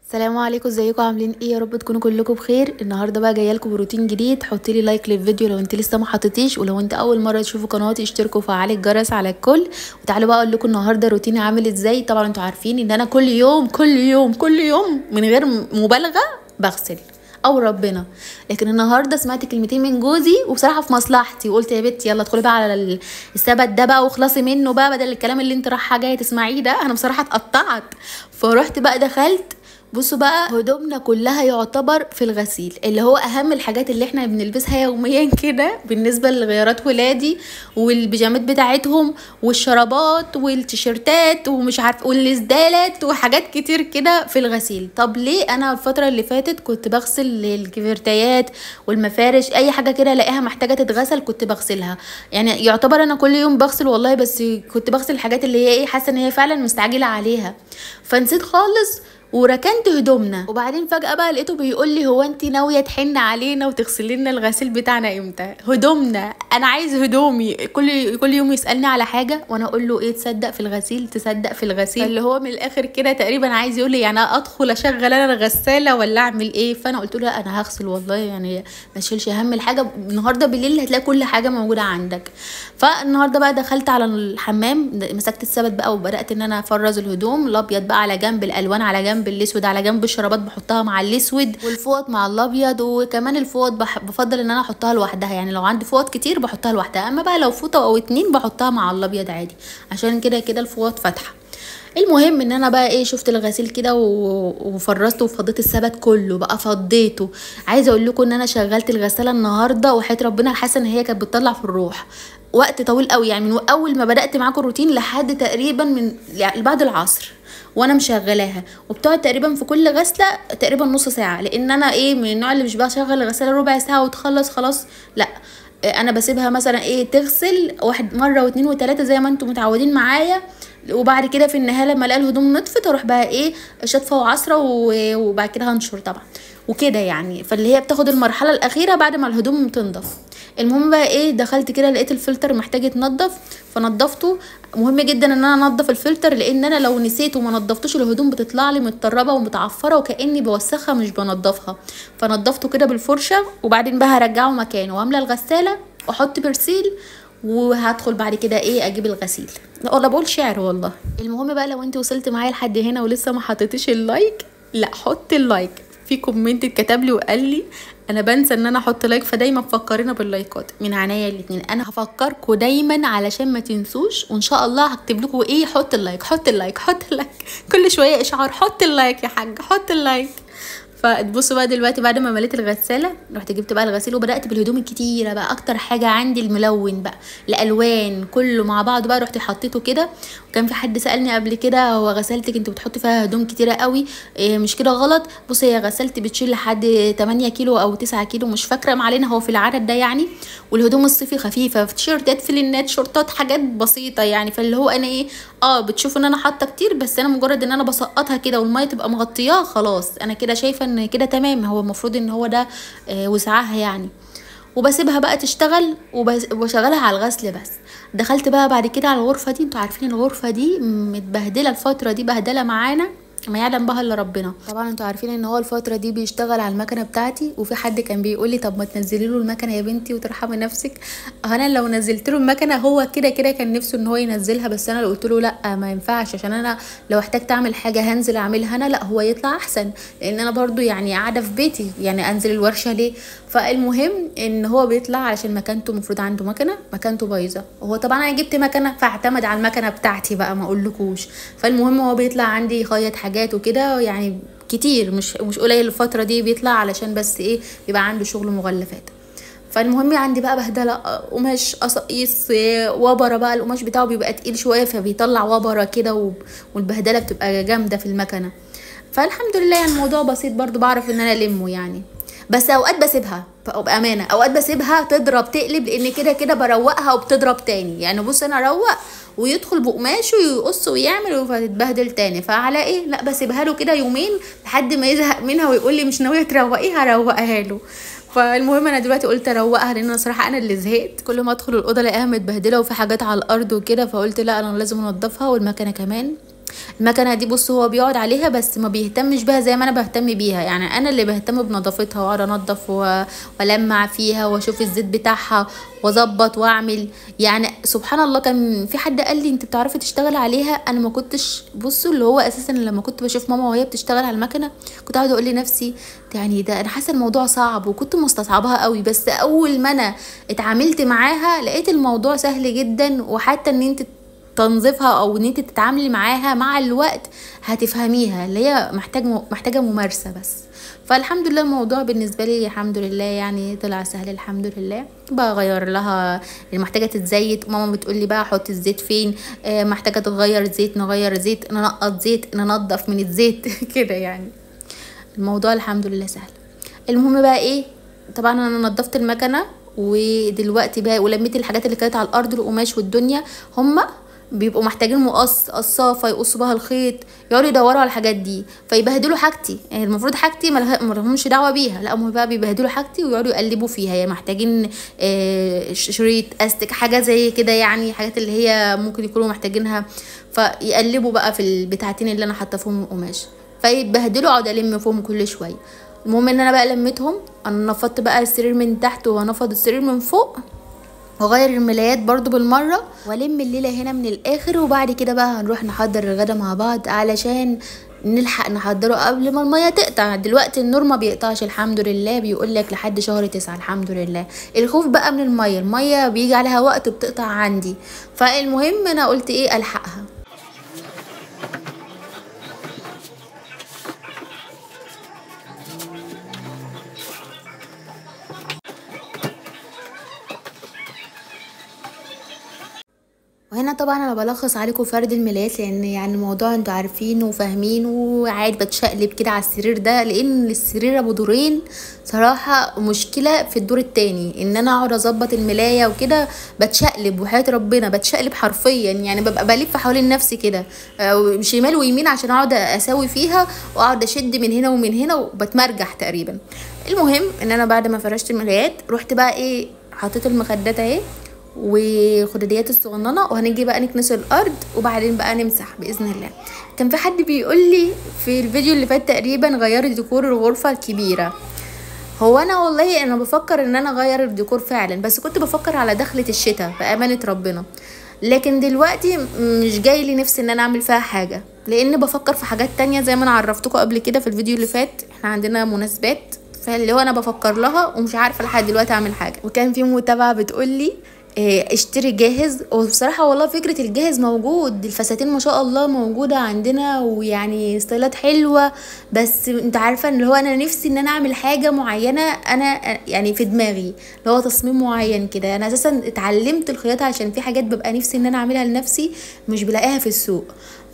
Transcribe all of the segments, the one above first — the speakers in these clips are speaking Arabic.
السلام عليكم، ازيكم؟ عاملين ايه؟ يا رب تكونوا كلكم بخير. النهارده بقى جايه لكم بروتين جديد. حطي لي لايك للفيديو لو انت لسه ما حطيتيش، ولو انت اول مره تشوفوا قناتي اشتركوا وفعلوا الجرس على الكل. وتعالوا بقى اقول لكم النهارده روتيني عامل ازاي. طبعا انتوا عارفين ان انا كل يوم من غير مبالغه بغسل او ربنا. لكن النهارده سمعت كلمتين من جوزي وبصراحه في مصلحتي، وقلت يا بنتي يلا ادخلي بقى على السبت ده بقى واخلصي منه بقى بدل الكلام اللي انت رايحه جايه تسمعيه ده. انا بصراحه اتقطعت، فرحت بقى دخلت. بصوا بقى، هدومنا كلها يعتبر في الغسيل، اللي هو اهم الحاجات اللي احنا بنلبسها يوميا كده بالنسبه لغيارات ولادي والبيجامات بتاعتهم والشرابات والتيشيرتات ومش عارف والازدالات وحاجات كتير كده في الغسيل. طب ليه؟ انا الفتره اللي فاتت كنت بغسل الكفرتيات والمفارش، اي حاجه كده الاقيها محتاجه تتغسل كنت بغسلها. يعني يعتبر انا كل يوم بغسل والله، بس كنت بغسل الحاجات اللي هي ايه، حاسه ان هي فعلا مستعجله عليها، فنسيت خالص وركنت هدومنا. وبعدين فجأة بقى لقيته بيقول لي هو انت ناوية تحن علينا وتغسلي لنا الغسيل بتاعنا امتى؟ هدومنا، انا عايز هدومي. كل يوم يسألني على حاجة وانا اقول له ايه، تصدق في الغسيل تصدق في الغسيل، اللي هو من الاخر كده تقريبا عايز يقول لي يعني ادخل اشغل انا الغسالة ولا اعمل ايه. فانا قلت له لا انا هغسل والله، يعني ما تشيلش هم الحاجة. النهارده بالليل هتلاقي كل حاجة موجودة عندك. فالنهارده بقى دخلت على الحمام، مسكت السبت بقى وبدأت ان انا افرز الهدوم، الابيض بقى على جنب، الالوان على جنب، الاسود على جنب، الشرابات بحطها مع الاسود والفوط مع الابيض. وكمان الفوط بفضل ان انا احطها لوحدها، يعني لو عندي فوط كتير بحطها لوحدها، اما بقى لو فوطه او اتنين بحطها مع الابيض عادي، عشان كده كده الفوط فاتحه. المهم ان انا بقى ايه، شفت الغسيل كده وفرزته وفضيت السبت كله بقى فضيته. عايزه اقول لكم ان انا شغلت الغساله النهارده وحياه ربنا حاسه ان هي كانت بتطلع في الروح وقت طويل قوي، يعني من اول ما بدات معاكم الروتين لحد تقريبا من يعني بعد العصر وانا مشغلاها. وبتقعد تقريبا في كل غسله تقريبا نص ساعه، لان انا ايه من النوع اللي مش بشغل الغساله ربع ساعه وتخلص خلاص، لا. انا بسيبها مثلا ايه، تغسل واحد مره واتنين وتلاته زي ما انتم متعودين معايا، وبعد كده في النهايه لما الاقي الهدوم نطفت اروح بقى ايه، شطفه وعصره وبعد كده هنشر طبعا وكده يعني. فاللي هي بتاخد المرحله الاخيره بعد ما الهدوم تنضف. المهم بقى ايه، دخلت كده لقيت الفلتر محتاج يتنضف فنضفته. مهم جدا ان انا انضف الفلتر، لان انا لو نسيت وما نضفتوش الهدوم بتطلع لي متطربه ومتعفره وكاني بوسخها مش بنضفها. فنضفته كده بالفرشه، وبعدين بقى هرجعه مكانه واملى الغساله واحط برسيل، وهدخل بعد كده ايه اجيب الغسيل. والله بقول شعر والله. المهم بقى لو انت وصلت معايا لحد هنا ولسه ما حطيتيش اللايك، لا حط اللايك. في كومنت اتكتب لي وقال لي انا بنسى ان انا احط لايك، فدايما فكرينا باللايكات من عينيا الاتنين. انا هفكركم دايما علشان ما تنسوش، وان شاء الله هكتب لكم ايه، حط اللايك حط اللايك حط اللايك، كل شويه اشعار حط اللايك يا حاج حط اللايك. فبصوا بقى دلوقتي بعد ما مليت الغساله رحت جبت بقى الغسيل وبدات بالهدوم الكتيره بقى. اكتر حاجه عندي الملون بقى، الالوان كله مع بعض بقى رحت حطيته كده. وكان في حد سالني قبل كده هو غسالتك انت بتحطي فيها هدوم كتيره قوي إيه؟ مش كده غلط. بصي هي غسالتي بتشيل لحد 8 كيلو او 9 كيلو مش فاكره، ما علينا هو في العدد ده يعني. والهدوم الصيفي خفيفه، في تيشيرتات فلينات شورتات حاجات بسيطه يعني. فاللي هو انا ايه، بتشوفوا ان انا حاطه كتير، بس انا مجرد ان انا بسقطها كده والميه تبقى مغطياها خلاص، انا كده شايفه ان كده تمام. هو المفروض ان هو ده وسعها يعني. وبسيبها بقى تشتغل وبشغلها على الغسل بس. دخلت بقى بعد كده على الغرفه دي. انتوا عارفين الغرفه دي متبهدله الفتره دي، بهدله معانا ما يعلم بها الا ربنا. طبعا انتوا عارفين ان هو الفتره دي بيشتغل على المكنه بتاعتي. وفي حد كان بيقول لي طب ما تنزلي له المكنه يا بنتي وترحمي نفسك. انا لو نزلت له المكنه هو كده كده كان نفسه ان هو ينزلها، بس انا قلت له لا ما ينفعش، عشان انا لو احتجت اعمل حاجه هنزل اعملها انا، لا هو يطلع احسن، لان انا برضو يعني قاعده في بيتي يعني انزل الورشه ليه. فالمهم ان هو بيطلع علشان مكانته المفروض عنده مكنه، مكانته بايظه. وهو طبعا انا جبت مكنه فاعتمد على المكنه بتاعتي بقى ما اقولكوش. فالمهم هو بيطلع عندي يخيط حاجات وكده يعني كتير، مش قليل الفتره دي بيطلع، علشان بس ايه بيبقى عنده شغل مغلفات. فالمهم عندي بقى بهدله، قماش قصاقيس وبره بقى، القماش بتاعه بيبقى تقيل شويه فبيطلع وبره كده والبهدله بتبقى جامده في المكنه. فالحمد لله يعني الموضوع بسيط برضو، بعرف ان انا المه يعني. بس اوقات بسيبها بامانه، اوقات بسيبها تضرب تقلب، لان كده كده بروقها وبتضرب تاني يعني. بص انا اروق ويدخل بقماشه ويقص ويعمل وتتبهدل تاني، فعلى ايه لا بسيبها له كده يومين لحد ما يزهق منها ويقول لي مش ناويه تروقيها، اروقها له. فالمهم انا دلوقتي قلت اروقها، لان انا صراحه انا اللي زهقت، كل ما ادخل الاوضه الاقيها متبهدله وفي حاجات على الارض وكده، فقلت لا انا لازم انضفها والمكنه كمان. المكنه دي بص هو بيقعد عليها بس ما بيهتمش بيها زي ما انا بهتم بيها، يعني انا اللي بهتم بنظافتها واقعد انضف والمع فيها واشوف الزيت بتاعها واظبط واعمل. يعني سبحان الله كان في حد قال لي انت بتعرفي تشتغل عليها، انا ما كنتش بصوا اللي هو اساسا لما كنت بشوف ماما وهي بتشتغل على المكنه كنت قاعده اقول لنفسي يعني ده انا حاسه الموضوع صعب وكنت مستصعباها قوي، بس اول ما انا اتعاملت معاها لقيت الموضوع سهل جدا، وحتى ان انت تنظيفها او ان انت تتعاملي معاها مع الوقت هتفهميها، اللي هي محتاجه ممارسه بس. فالحمد لله الموضوع بالنسبه لي الحمد لله يعني طلع سهل الحمد لله. بغير لها محتاجه تتزيت ماما بتقول لي بقى احط الزيت فين، محتاجه تغير زيت نغير زيت، ننقط زيت ننضف من الزيت كده يعني الموضوع الحمد لله سهل. المهم بقى ايه، طبعا انا نضفت المكنه ودلوقتي بقى ولميت الحاجات اللي كانت على الارض القماش والدنيا، هما بيبقوا محتاجين مقص قصافه يقصوا بها الخيط، يقعدوا يدوروا على الحاجات دي فيبهدلوا حاجتي، يعني المفروض حاجتي مالهمش دعوه بيها، لا هم بقى بيبهدلوا حاجتي ويقعدوا يقلبوا فيها، يعني محتاجين شريط استك حاجه زي كده، يعني حاجات اللي هي ممكن يكونوا محتاجينها، فيقلبوا بقى في البتاعتين اللي انا حاطه فيهم القماش فيتبهدلوا، اقعد الم فيهم كل شويه. المهم ان انا بقى لميتهم، انا نفضت بقى السرير من تحت وهنفض السرير من فوق وغير الملايات برضو بالمرة والم الليلة هنا من الاخر، وبعد كده بقى هنروح نحضر الغدا مع بعض علشان نلحق نحضره قبل ما المية تقطع. دلوقتي النور ما بيقطعش الحمد لله، بيقولك لحد شهر 9 الحمد لله. الخوف بقى من المية بيجي عليها وقت بتقطع عندي، فالمهم انا قلت ايه الحقها. وهنا طبعا انا بلخص عليكم فرد الملايات لان يعني الموضوع انتوا عارفينه وفاهمينه، وعادي بتشقلب كده على السرير ده لان السرير ابو دورين صراحه مشكله في الدور التاني ان انا اقعد اظبط الملايه وكده بتشقلب، وحياه ربنا بتشقلب حرفيا، يعني ببقى بلف حوالين نفسي كده شمال ويمين عشان اقعد اسوي فيها واقعد اشد من هنا ومن هنا وبتمرجح تقريبا. المهم ان انا بعد ما فرشت الملايات رحت بقى ايه حطيت المخدات اهي وخداديات الصغننه، وهنيجي بقى نكنس الارض وبعدين بقى نمسح باذن الله. كان في حد بيقول لي في الفيديو اللي فات تقريبا غيري ديكور الغرفه الكبيره، هو انا والله انا بفكر ان انا اغير الديكور فعلا، بس كنت بفكر على دخلة الشتاء بامانه ربنا، لكن دلوقتي مش جاي لي نفسي ان انا اعمل فيها حاجه لان بفكر في حاجات تانية زي ما انا عرفتكم قبل كده في الفيديو اللي فات. احنا عندنا مناسبات فاللي هو انا بفكر لها ومش عارفه لحد دلوقتي اعمل حاجه. وكان في متابعه بتقول لي اشتري جاهز، وبصراحة والله فكرة الجاهز موجود، الفساتين ما شاء الله موجودة عندنا ويعني ستايلات حلوة، بس انت عارفة ان هو انا نفسي ان انا اعمل حاجة معينة انا يعني في دماغي اللي هو تصميم معين كده. انا اساسا اتعلمت الخياطة عشان في حاجات ببقى نفسي ان انا اعملها لنفسي مش بلاقيها في السوق،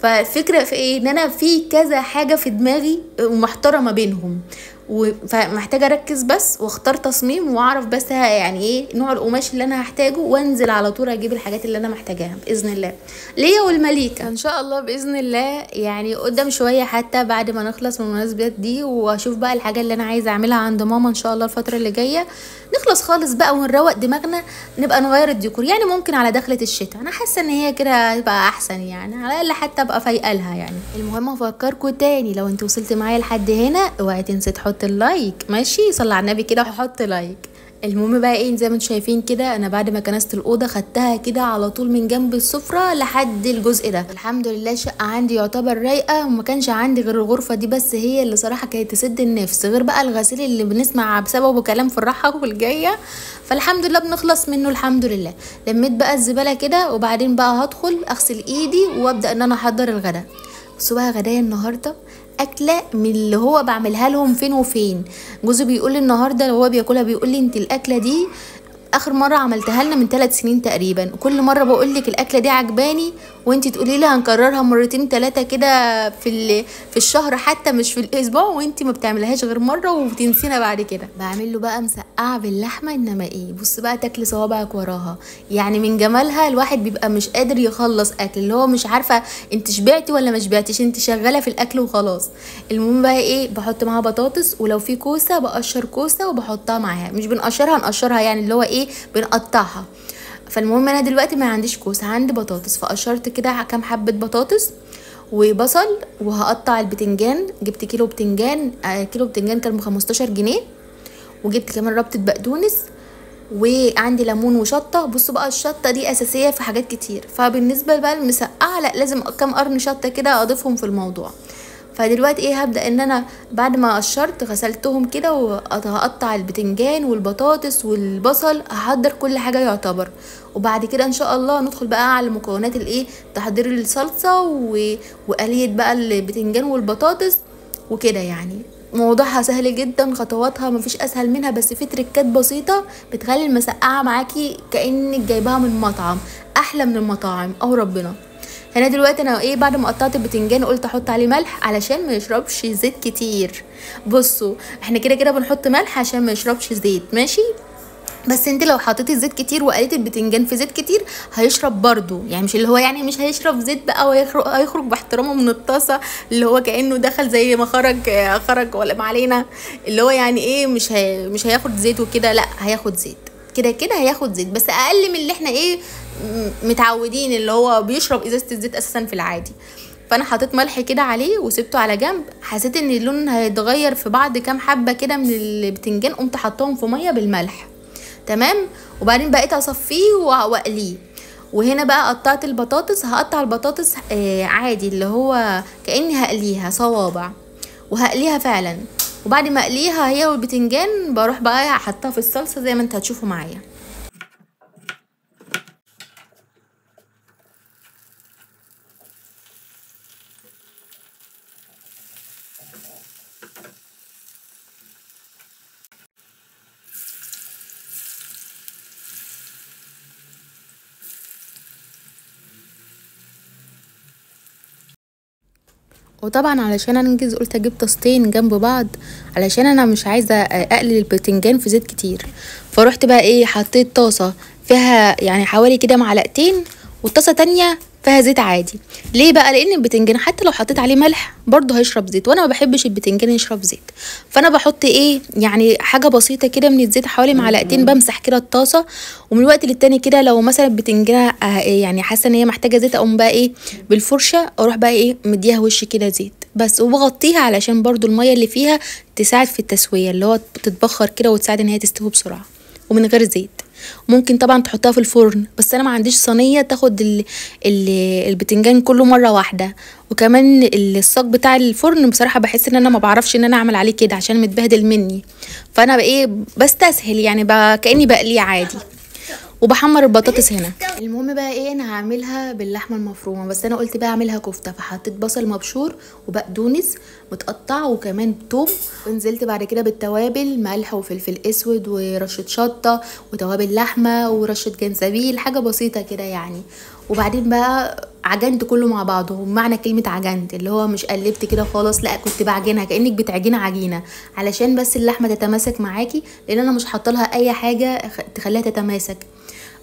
فالفكرة في ايه ان انا في كذا حاجة في دماغي ومحتارة ما بينهم، فمحتاجه اركز بس واختار تصميم واعرف بس يعني ايه نوع القماش اللي انا هحتاجه وانزل على طول اجيب الحاجات اللي انا محتاجاها باذن الله ليا والمليكه ان شاء الله باذن الله. يعني قدام شويه حتى بعد ما نخلص من المناسبات دي واشوف بقى الحاجه اللي انا عايزه اعملها عند ماما ان شاء الله الفتره اللي جايه نخلص خالص بقى ونروق دماغنا نبقى نغير الديكور، يعني ممكن على دخلة الشتاء انا حاسه ان هي كده هتبقى احسن، يعني على الاقل حتى ابقى فايقالها يعني. المهم افكركم تاني لو انت وصلت معايا لحد هنا اوعي تنسي تحط اللايك، ماشي صلي على النبي كده وحط لايك. المهم بقى ايه زي ما انتم شايفين كده انا بعد ما كنست الاوضه خدتها كده على طول من جنب السفره لحد الجزء ده، الحمد لله الشقه عندي يعتبر رايقه وما كانش عندي غير الغرفه دي بس هي اللي صراحه كانت تسد النفس، غير بقى الغسيل اللي بنسمع بسببه كلام في الراحه والجايه فالحمد لله بنخلص منه الحمد لله. لميت بقى الزباله كده وبعدين بقى هدخل اغسل ايدي وابدا ان انا احضر الغدا. بصوا بقى غدايا النهارده اكله من اللي هو بعملها لهم فين وفين، جوزي بيقول لي النهارده وهو بياكلها بيقول لي انت الاكله دي اخر مره عملتها لنا من 3 سنين تقريبا، وكل مره بقول لك الاكله دي عجباني وانت تقولي لي هنكررها مرتين 3 كده في الشهر حتى مش في الاسبوع، وانت ما بتعملهاش غير مره وبتنسينا بعد كده. بعمل له بقى مسقعه باللحمه انما ايه بص بقى تاكلي صوابعك وراها، يعني من جمالها الواحد بيبقى مش قادر يخلص اكل اللي هو مش عارفه انت شبعتي ولا ما شبعتيش انت شغاله في الاكل وخلاص. المهم بقى ايه بحط معاها بطاطس ولو في كوسه بقشر كوسه وبحطها معاها، مش بنقشرها نقشرها يعني اللي هو ايه بنقطعها. فالمهم انا دلوقتي ما عنديش كوسه عندي بطاطس فقشرت كده كام حبه بطاطس وبصل، وهقطع البتنجان. جبت كيلو بتنجان، كيلو بتنجان كان ب15 جنيه. وجبت كمان ربطة بقدونس، وعندي ليمون وشطه. بصوا بقى الشطه دي اساسيه في حاجات كتير، فبالنسبه بقى المسقعه لا، لازم كام قرن شطه كده اضيفهم في الموضوع. فدلوقتي ايه، هبدا ان انا بعد ما قشرت غسلتهم كده، وهقطع البتنجان والبطاطس والبصل، هحضر كل حاجه يعتبر. وبعد كده ان شاء الله ندخل بقى على مكونات الايه، تحضير الصلصه وقليه بقى البتنجان والبطاطس وكده. يعني موضوعها سهل جدا، خطواتها مفيش اسهل منها، بس في تريكات بسيطه بتخلي المسقعه معاكي كانك جايباها من مطعم، احلى من المطاعم او ربنا. هنا دلوقتي انا ايه، بعد ما قطعت البتنجان قلت احط عليه ملح علشان ما يشربش زيت كتير. بصوا احنا كده كده بنحط ملح عشان ما يشربش زيت، ماشي. بس انت لو حطيتي زيت كتير وقليتي البتنجان في زيت كتير هيشرب برضو، يعني مش اللي هو يعني مش هيشرب زيت بقى وهيخرج باحترامه من الطاسه، اللي هو كانه دخل زي ما خرج ولا ما علينا، اللي هو يعني ايه، مش هياخد زيت وكده، لا هياخد زيت كده كده، هياخد زيت بس اقل من اللي احنا ايه متعودين، اللي هو بيشرب ازازه الزيت اساسا في العادي. فانا حطيت ملح كده عليه وسبته على جنب. حسيت ان اللون هيتغير في بعد كام حبه كده من البتنجان، قمت حطهم في ميه بالملح، تمام. وبعدين بقيت اصفيه واقليه. وهنا بقى قطعت البطاطس، هقطع البطاطس عادي، اللي هو كاني هقليها صوابع، وهقليها فعلا. وبعد ما اقليها هي والبتنجان بروح بقى احطها في الصلصه زي ما انت هتشوفوا معايا. وطبعا علشان انجز قلت اجيب طاستين جنب بعض، علشان انا مش عايزه اقلي البتنجان في زيت كتير. فروحت بقى ايه، حطيت طاسه فيها يعني حوالي كده معلقتين، والطاسه تانية فيها زيت عادي. ليه بقى؟ لان البتنجان حتى لو حطيت عليه ملح برضه هيشرب زيت، وانا ما بحبش البتنجان يشرب زيت. فانا بحط ايه يعني حاجه بسيطه كده من الزيت، حوالي معلقتين، بمسح كده الطاسه. ومن الوقت للتاني كده لو مثلا البتنجانه يعني حاسه ان هي محتاجه زيت، اقوم بقى ايه بالفرشه اروح بقى ايه مديها وش كده زيت بس. وبغطيها علشان برضو الميه اللي فيها تساعد في التسويه، اللي هو تتبخر كده وتساعد ان هي تستوي بسرعه ومن غير زيت. ممكن طبعا تحطها في الفرن، بس انا ما عنديش صينيه تاخد البتنجان كله مره واحده. وكمان الصاج بتاع الفرن بصراحه بحس ان انا ما بعرفش ان انا اعمل عليه كده عشان متبهدل مني. فانا بقى ايه بستسهل يعني كاني بقليه عادي. وبحمر البطاطس هنا. المهم بقى ايه، انا هعملها باللحمه المفرومه، بس انا قلت بقى اعملها كفته، فحطيت بصل مبشور وبقدونس متقطع وكمان توم. ونزلت بعد كده بالتوابل، ملح وفلفل اسود ورشه شطه وتوابل لحمه ورشه جنزبيل، حاجه بسيطه كده يعني. وبعدين بقى عجنت كله مع بعضه. معنى كلمه عجنت اللي هو مش قلبت كده خالص، لا كنت بعجنها كانك بتعجني عجينه، علشان بس اللحمه تتماسك معاكي، لان انا مش حاطه لها اي حاجه تخليها تتماسك.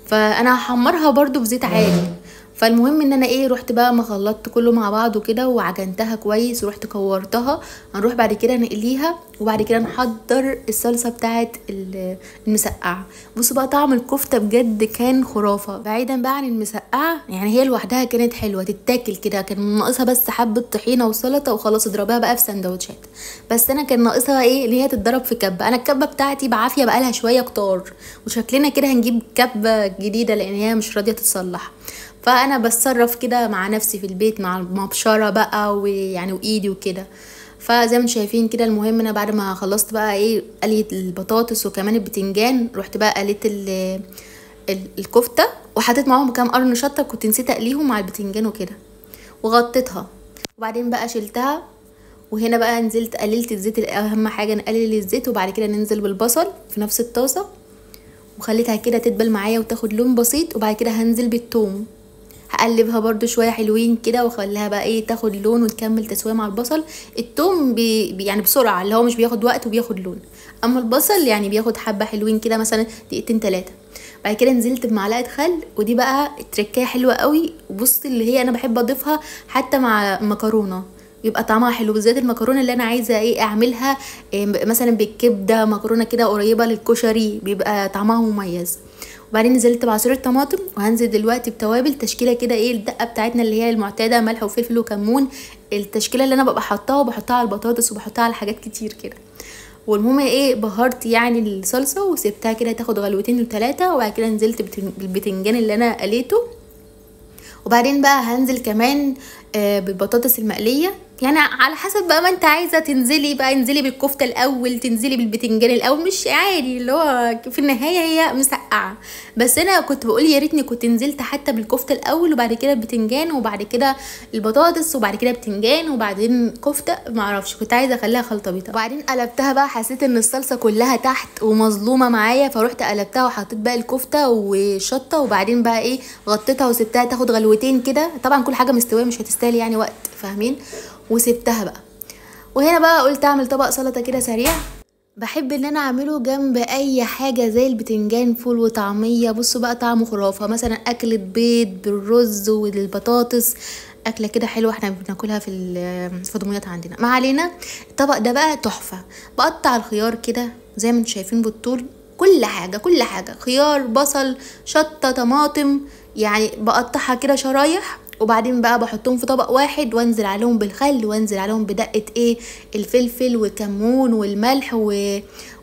فانا هحمرها برضو في زيت عادي. فالمهم ان انا ايه، رحت بقى ما خلطت كله مع بعضه كده وعجنتها كويس ورحت كورتها. هنروح بعد كده نقليها، وبعد كده نحضر الصلصه بتاعه المسقعه. بصوا بقى طعم الكفته بجد كان خرافه، بعيدا بقى عن المسقعه يعني هي لوحدها كانت حلوه تتاكل كده، كان ناقصها بس حبه طحينه وسلطه وخلاص اضربها بقى في سندوتشات. بس انا كان ناقصها ايه، اللي هي تتضرب في كبه. انا الكبه بتاعتي بعافيه بقالها شويه كتار، وشكلنا كده هنجيب كبه جديده لان هي مش راضيه تتصلح. فانا بتصرف كده مع نفسي في البيت مع المبشره بقى ويعني وايدي وكده. فزي ما انتم شايفين كده. المهم انا بعد ما خلصت بقى ايه قليه البطاطس وكمان البتنجان، رحت بقى قليت الكفته وحطيت معاهم كام قرن شطه، كنت نسيت اقليهم مع البتنجان وكده، وغطيتها. وبعدين بقى شلتها. وهنا بقى نزلت قللت الزيت، اهم حاجه نقلل الزيت. وبعد كده ننزل بالبصل في نفس الطاسه، وخليتها كده تدبل معايا وتاخد لون بسيط. وبعد كده هنزل بالثوم، هقلبها برضو شويه حلوين كده واخليها بقى ايه تاخد لون وتكمل تسويه مع البصل. الثوم يعني بسرعه، اللي هو مش بياخد وقت وبياخد لون، اما البصل يعني بياخد حبه حلوين كده مثلا دقيقتين 3. بعد كده نزلت بمعلقه خل، ودي بقى التركيه حلوه قوي. وبصي اللي هي انا بحب اضيفها حتى مع مكرونه، بيبقى طعمها حلو، بالذات المكرونه اللي انا عايزه ايه اعملها إيه مثلا بالكبده، مكرونه كده قريبه للكشري، بيبقى طعمها مميز. وبعدين نزلت بعصير الطماطم، وهنزل دلوقتي بتوابل تشكيله كده ايه الدقه بتاعتنا اللي هي المعتاده، ملح وفلفل وكمون، التشكيله اللي انا ببقى حطاها، وبحطها على البطاطس وبحطها على حاجات كتير كده. والمهم ايه بهرت يعني الصلصه وسبتها كده تاخد غلوتين وثلاثه، وبعد كده نزلت بالبتنجان اللي انا قليته. وبعدين بقى هنزل كمان بالبطاطس المقليه، يعني على حسب بقى ما انت عايزه تنزلي بقى، انزلي بالكفته الاول، تنزلي بالبتنجان الاول، مش عادي اللي هو في النهايه هي مسقعه. بس انا كنت بقول يا ريتني كنت نزلت حتى بالكفته الاول وبعد كده البتنجان وبعد كده البطاطس وبعد كده بتنجان وبعدين كفته، ما اعرفش كنت عايزه اخليها خلطه بيضه. وبعدين قلبتها بقى، حسيت ان الصلصه كلها تحت ومظلومه معايا، فروحت قلبتها وحطيت بقى الكفته وشطه، وبعدين بقى ايه غطيتها وسبتها تاخد غلوتين كده. طبعا كل حاجه مستويه مش هتستاهل يعني وقت، فاهمين؟ وسبتها بقى. وهنا بقى قلت اعمل طبق سلطه كده سريع، بحب ان انا اعمله جنب اي حاجه زي البتنجان، فول وطعميه. بصوا بقى طعمه خرافه، مثلا اكله بيض بالرز والبطاطس، اكله كده حلوه احنا بناكلها في دمياط عندنا. ما علينا، الطبق ده بقى تحفه. بقطع الخيار كده زي ما انتم شايفين بالطول، كل حاجه كل حاجه، خيار بصل شطه طماطم، يعني بقطعها كده شرايح. وبعدين بقى بحطهم في طبق واحد، وانزل عليهم بالخل، وانزل عليهم بدقه ايه الفلفل والكمون والملح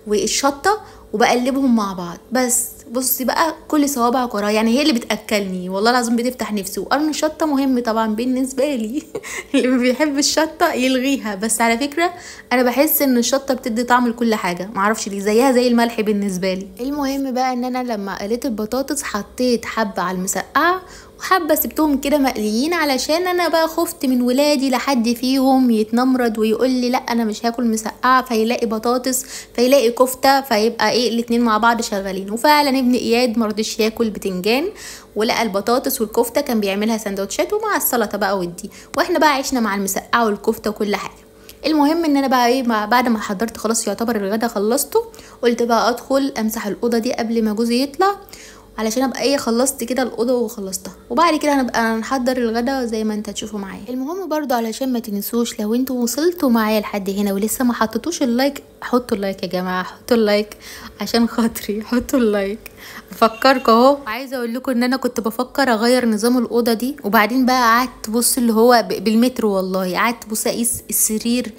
والشطه، وبقلبهم مع بعض. بس بصي بقى كل صوابعك ورايا، يعني هي اللي بتاكلني والله العظيم، بتفتح نفسي. وقرن الشطه مهم طبعا بالنسبه لي اللي ما بيحب الشطه يلغيها، بس على فكره انا بحس ان الشطه بتدي طعم لكل حاجه، معرفش ليه، زيها زي الملح بالنسبه لي. المهم بقى ان انا لما قليت البطاطس حطيت حبه على المسقعه وحبه سبتهم كده مقليين، علشان انا بقى خفت من ولادي لحد فيهم يتنمرض ويقول لي لا انا مش هاكل مسقعه، فيلاقي بطاطس فيلاقي كفته، فيبقى ايه الاتنين مع بعض شغالين. وفعلا ابن اياد مرضيش ياكل بتنجان، ولقى البطاطس والكفته كان بيعملها سندوتشات ومع السلطه بقى ودي، واحنا بقى عشنا مع المسقعه والكفته وكل حاجه. المهم ان انا بقى ايه بعد ما حضرت خلاص يعتبر الغدا خلصته، قلت بقى ادخل امسح الاوضه دي قبل ما جوزي يطلع، علشان ابقى ايه خلصت كده الاوضه وخلصتها، وبعد كده هنبقى نحضر الغدا زي ما انت تشوفوا معايا. المهم برضو علشان ما تنسوش، لو انتوا وصلتوا معايا لحد هنا ولسه ما حطيتوش اللايك، حطوا اللايك يا جماعه، حطوا اللايك عشان خاطري، حطوا اللايك. بفكركم اهو. عايزه اقول لكم ان انا كنت بفكر اغير نظام الاوضه دي، وبعدين بقى قعدت بص اللي هو بالمتر، والله قعدت بص اقيس السرير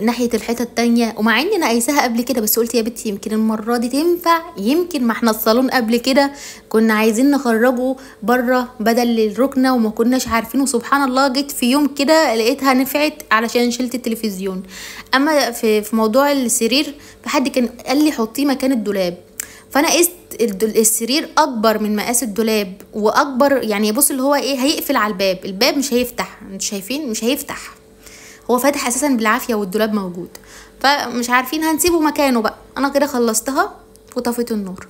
ناحيه الحيطه التانية، ومع اني انا قايساها قبل كده، بس قلت يا بنتي يمكن المره دي تنفع، يمكن ما احنا الصالون قبل كده كنا عايزين نخرجه بره بدل الركنه وما كناش عارفين، وسبحان الله جيت في يوم كده لقيتها نفعت علشان شلت التلفزيون. اما في موضوع السرير، فحد كان قال لي حطيه مكان الدولاب، فانا قست السرير اكبر من مقاس الدولاب، واكبر يعني بص اللي هو ايه هيقفل على الباب مش هيفتح، انتوا شايفين مش هيفتح، هو فاتح اساسا بالعافيه والدولاب موجود، فمش عارفين هنسيبه مكانه بقى. انا كده خلصتها وطفيت النور.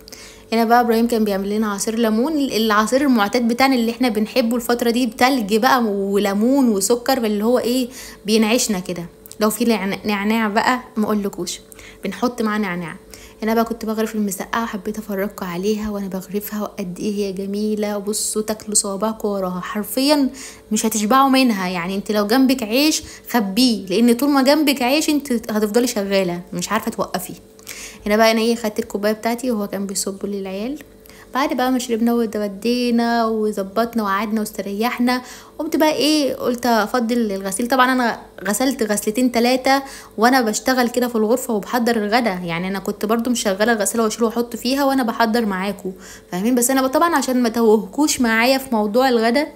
هنا بقى ابراهيم كان بيعمل لنا عصير ليمون، العصير المعتاد بتاعنا اللي احنا بنحبه الفتره دي، بتلج بقى وليمون وسكر، اللي هو ايه بينعشنا كده. لو في نعناع بقى ما اقولكوش بنحط معاه نعناع. هنا بقى كنت بغرف المسقعه، حبيت افرجكم عليها وانا بغرفها وقد ايه هي جميله. بصوا تاكلوا صوابعكم وراها، حرفيا مش هتشبعوا منها. يعني انت لو جنبك عيش خبيه، لان طول ما جنبك عيش انت هتفضلي شغاله مش عارفه توقفيه. هنا بقى انا ايه خدت الكوبايه بتاعتي وهو كان بيصب للعيال. بعد بقى ما شربنا واتغدينا وظبطنا وقعدنا واستريحنا، قمت بقى ايه قلت افضل الغسيل. طبعا انا غسلت غسلتين 3 وانا بشتغل كده في الغرفه وبحضر الغدا، يعني انا كنت برضو مشغله الغساله واشيل واحط فيها وانا بحضر معاكم، فاهمين؟ بس انا طبعا عشان ما توهكوش معايا في موضوع الغدا،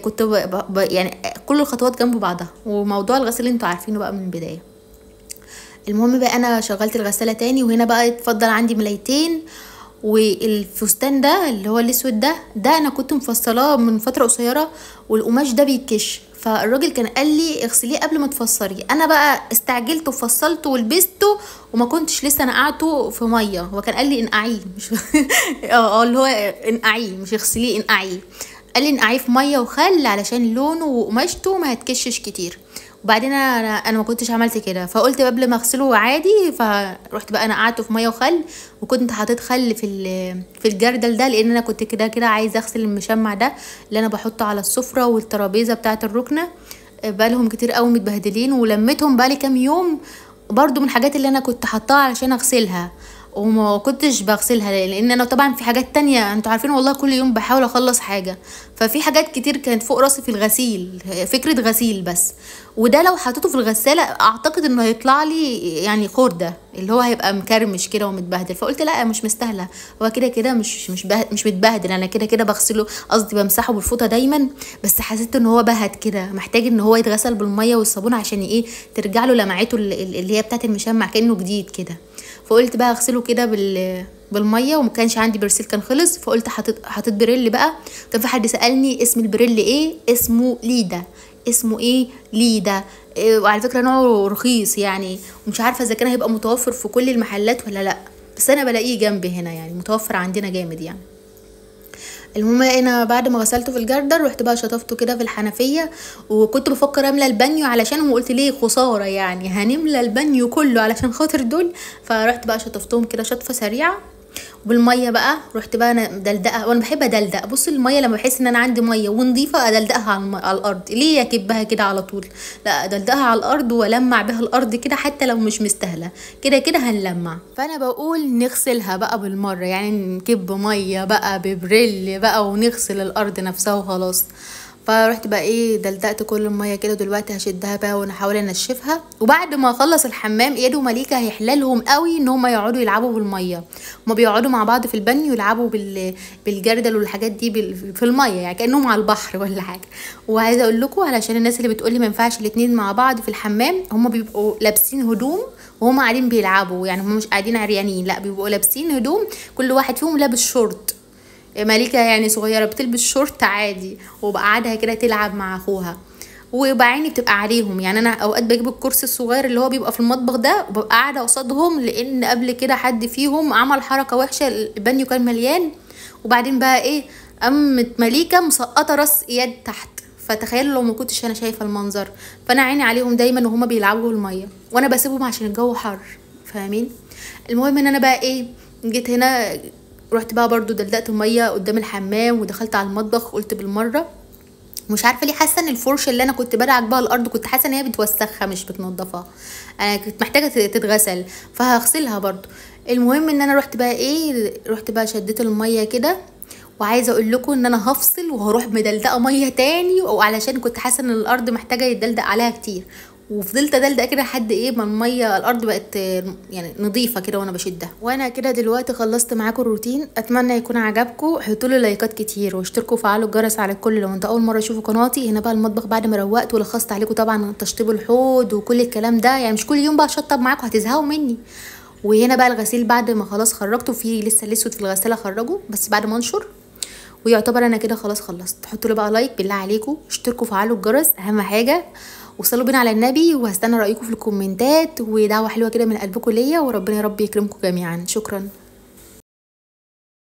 كنت يعني كل الخطوات جنب بعضها، وموضوع الغسيل انتوا عارفينه بقى من البدايه. المهم بقى انا شغلت الغساله تاني، وهنا بقى اتفضل عندي ملايتين، والفستان ده اللي هو الاسود ده انا كنت مفصلاه من فتره قصيره، والقماش ده بيكش، فالراجل كان قال لي اغسليه قبل ما تفسريه. انا بقى استعجلت وفصلته ولبسته وما كنتش لسه نقعته في ميه، هو كان قال لي انقعيه مش اللي هو انقعيه مش اغسليه، انقعيه. قال لي انقعيه في ميه وخل علشان لونه وقماشته ما هتكشش كتير. وبعدين انا ما كنتش عملت كده، فقلت قبل ما اغسله عادي، فروحت بقى نقعته في ميه وخل، وكنت حطيت خل في الجردل ده، لان انا كنت كده عايزه اغسل المشمع ده اللي انا بحطه على السفره والترابيزه بتاعه الركنه، بقالهم كتير قوي متبهدلين، ولمتهم بقالي كام يوم برضو من الحاجات اللي انا كنت حطاها علشان اغسلها. وما كنتش بغسلها لان انا طبعا في حاجات تانية انتوا عارفين والله كل يوم بحاول اخلص حاجة، ففي حاجات كتير كانت فوق راسي في الغسيل، فكرة غسيل بس. وده لو حطيته في الغسالة اعتقد انه هيطلع لي يعني خردة، اللي هو هيبقى مكرمش كده ومتبهدل، فقلت لا مش مستاهلة، هو كده كده مش متبهدل، انا كده كده بغسله، قصدي بمسحه بالفوطة دايما، بس حسيت ان هو بهت كده محتاج ان هو يتغسل بالمية والصابون عشان ايه ترجع له لمعته اللي هي بتاعت المشمع كأنه جديد كده. فقلت بقى اغسله كده بالميه، وما كانش عندي برسيل كان خلص، فقلت حطيت بريل بقى. كان في حد سالني اسم البريل ايه، اسمه ليدا. اسمه ايه؟ ليدا. إيه، وعلى فكره نوعه رخيص يعني، ومش عارفه اذا كان هيبقى متوفر في كل المحلات ولا لا، بس انا بلاقيه جنبي هنا يعني متوفر عندنا جامد يعني. المهم انا بعد ما غسلته في الجردل رحت بقى شطفته كده في الحنفيه، وكنت بفكر املى البانيو علشان قلت ليه خساره يعني هنملى البانيو كله علشان خاطر دول، فرحت بقى شطفتهم كده شطفه سريعه. وبالميه بقى رحت بقى انا دلدقها، وانا بحب ادلدق، بص الميه لما بحس ان انا عندي ميه ونضيفه ادلدقها على الارض، ليه اكبها كده على طول؟ لا ادلدقها على الارض والمع بها الارض كده حتى لو مش مستاهله، كده كده هنلمع. فانا بقول نغسلها بقى بالمره، يعني نكب ميه بقى ببريل بقى ونغسل الارض نفسها وخلاص. فرحت بقى ايه دلدقت كل الميه كده، دلوقتي هشدها بقى ونحاول انشفها. وبعد ما اخلص الحمام اياد ومليكه هيحلالهم قوي ان هم يقعدوا يلعبوا بالميه، هما بيقعدوا مع بعض في البانيو يلعبوا بالجردل والحاجات دي في الميه، يعني كانهم على البحر ولا حاجه. وعايزه اقول لكم علشان الناس اللي بتقولي ما ينفعش الاتنين مع بعض في الحمام، هما بيبقوا لابسين هدوم وهما قاعدين بيلعبوا، يعني هما مش قاعدين عريانين، لا بيبقوا لابسين هدوم، كل واحد فيهم لابس شورت. مليكة يعني صغيرة بتلبس شورت عادي وبقعدها كده تلعب مع اخوها، وبعيني بتبقى عليهم، يعني انا اوقات بجيب الكرسي الصغير اللي هو بيبقى في المطبخ ده وببقى قاعده قصادهم، لان قبل كده حد فيهم عمل حركه وحشه، البانيو كان مليان، وبعدين بقى ايه قامت مليكة مسقطه راس اياد تحت، فتخيلوا لو ما كنتش انا شايفه المنظر. فانا عيني عليهم دايما وهما بيلعبوا بالميه، وانا بسيبهم عشان الجو حر، فاهمين؟ المهم ان انا بقى ايه جيت هنا، رحت بقى برضو دلدقت الميه قدام الحمام ودخلت على المطبخ، قلت بالمره مش عارفه ليه حاسه ان الفرشه اللي انا كنت بدعك بها الارض كنت حاسه ان هي بتوسخها مش بتنضفها، انا كنت محتاجه تتغسل فهغسلها برضو. المهم ان انا رحت بقى شديت الميه كده، وعايزه اقول لكم ان انا هفصل وهروح مدلدقه ميه تاني، وعلشان كنت حاسه ان الارض محتاجه يتدلدق عليها كتير، وفضلت ادلدق كده لحد ايه ما الميه الارض بقت يعني نظيفه كده وانا بشدها. وانا كده دلوقتي خلصت معاكم الروتين، اتمنى يكون عجبكم، حطوا لي لايكات كتير واشتركوا وفعلوا الجرس على الكل لو انت اول مره تشوفوا قناتي. هنا بقى المطبخ بعد ما روقت ولخصت عليكم طبعا تشطيب الحوض وكل الكلام ده، يعني مش كل يوم بقى اشطب معاكم هتزهقوا مني. وهنا بقى الغسيل بعد ما خلاص خرجته، في لسه الاسود في الغساله خرجه بس بعد ما انشر، ويعتبر انا كده خلاص خلصت. حطوا لي بقى لايك بالله عليكم، اشتركوا وفعلوا الجرس اهم حاجه، وصلوا بينا على النبي، وهستنى رايكم في الكومنتات ودعوه حلوه كده من قلبكم ليا، وربنا يا رب يكرمكم جميعا. شكرا.